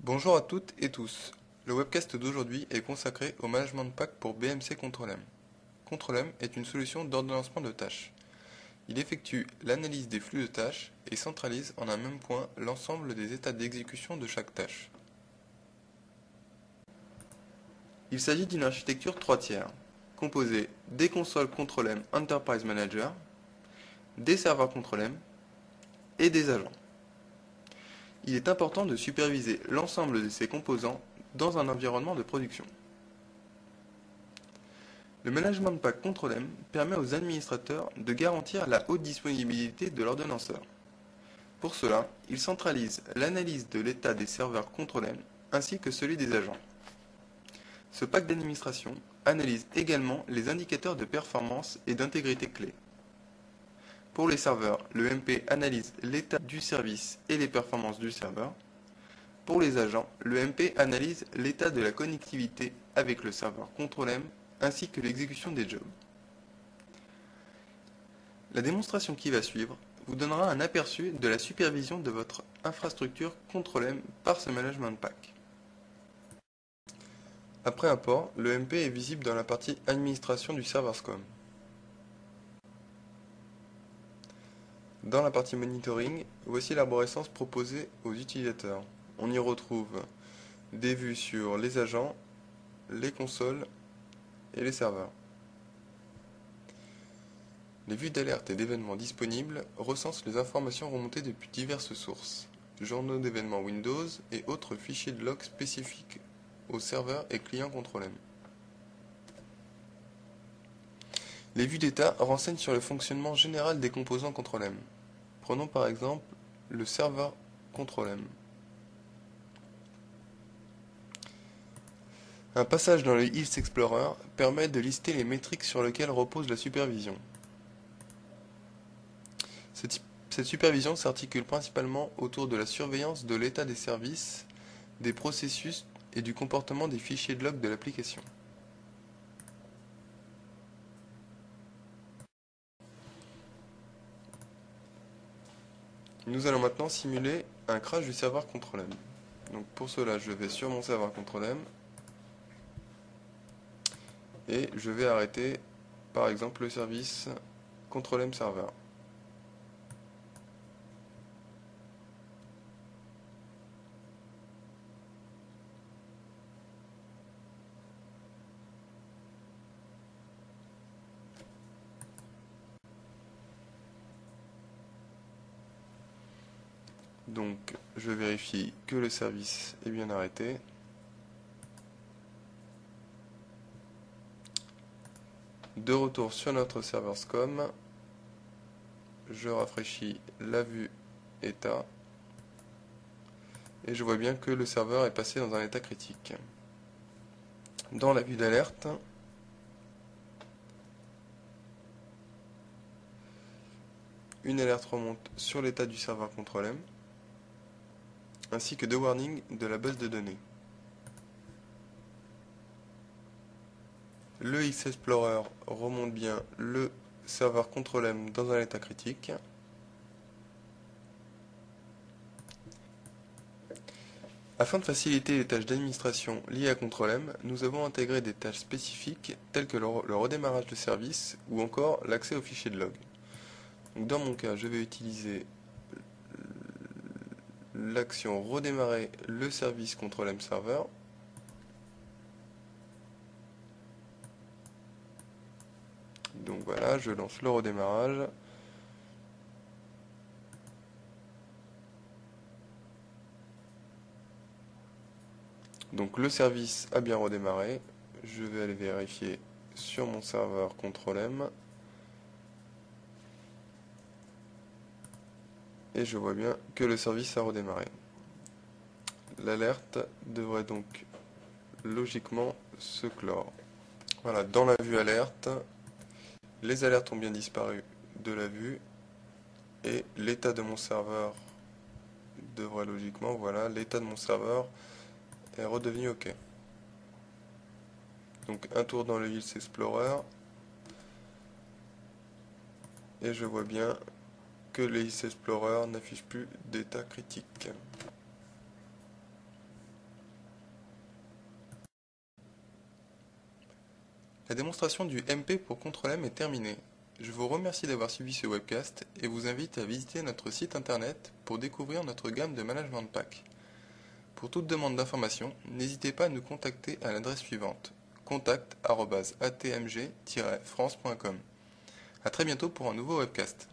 Bonjour à toutes et tous. Le webcast d'aujourd'hui est consacré au management de pack pour BMC Control-M. Control-M est une solution d'ordonnancement de tâches. Il effectue l'analyse des flux de tâches et centralise en un même point l'ensemble des états d'exécution de chaque tâche. Il s'agit d'une architecture 3 tiers, composée des consoles Control-M Enterprise Manager, des serveurs Control-M et des agents. Il est important de superviser l'ensemble de ces composants dans un environnement de production. Le management de pack Control-M permet aux administrateurs de garantir la haute disponibilité de l'ordonnanceur. Pour cela, il centralise l'analyse de l'état des serveurs Control-M ainsi que celui des agents. Ce pack d'administration analyse également les indicateurs de performance et d'intégrité clés. Pour les serveurs, le MP analyse l'état du service et les performances du serveur. Pour les agents, le MP analyse l'état de la connectivité avec le serveur Control-M ainsi que l'exécution des jobs. La démonstration qui va suivre vous donnera un aperçu de la supervision de votre infrastructure Control-M par ce management pack. Après import, le MP est visible dans la partie administration du serveur SCOM. Dans la partie monitoring, voici l'arborescence proposée aux utilisateurs. On y retrouve des vues sur les agents, les consoles et les serveurs. Les vues d'alerte et d'événements disponibles recensent les informations remontées depuis diverses sources, journaux d'événements Windows et autres fichiers de log spécifiques aux serveurs et clients Control-M. Les vues d'état renseignent sur le fonctionnement général des composants Control-M. Prenons par exemple le serveur Control-M. Un passage dans le Hills Explorer permet de lister les métriques sur lesquelles repose la supervision. Cette supervision s'articule principalement autour de la surveillance de l'état des services, des processus et du comportement des fichiers de log de l'application. Nous allons maintenant simuler un crash du serveur Control-M. Donc pour cela, je vais sur mon serveur Control-M et je vais arrêter par exemple le service Control-M Server. Donc je vérifie que le service est bien arrêté. De retour sur notre serveur SCOM, je rafraîchis la vue état et je vois bien que le serveur est passé dans un état critique. Dans la vue d'alerte, une alerte remonte sur l'état du serveur Control-M ainsi que deux warnings de la base de données. Le X-Explorer remonte bien le serveur Control-M dans un état critique. Afin de faciliter les tâches d'administration liées à Control-M, nous avons intégré des tâches spécifiques telles que le redémarrage de service ou encore l'accès aux fichiers de log. Donc dans mon cas, je vais utiliser l'action redémarrer le service Control-M Server. Donc voilà, je lance le redémarrage. Donc le service a bien redémarré. Je vais aller vérifier sur mon serveur Control-M. Et je vois bien que le service a redémarré. L'alerte devrait donc logiquement se clore. Voilà, dans la vue alerte, les alertes ont bien disparu de la vue et l'état de mon serveur devrait logiquement, voilà, l'état de mon serveur est redevenu OK. Donc un tour dans le Hills Explorer et je vois bien que le Hills Explorer n'affiche plus d'état critique. La démonstration du MP pour Control-M est terminée. Je vous remercie d'avoir suivi ce webcast et vous invite à visiter notre site internet pour découvrir notre gamme de management pack. Pour toute demande d'information, n'hésitez pas à nous contacter à l'adresse suivante: contact@atmg-france.com. A très bientôt pour un nouveau webcast.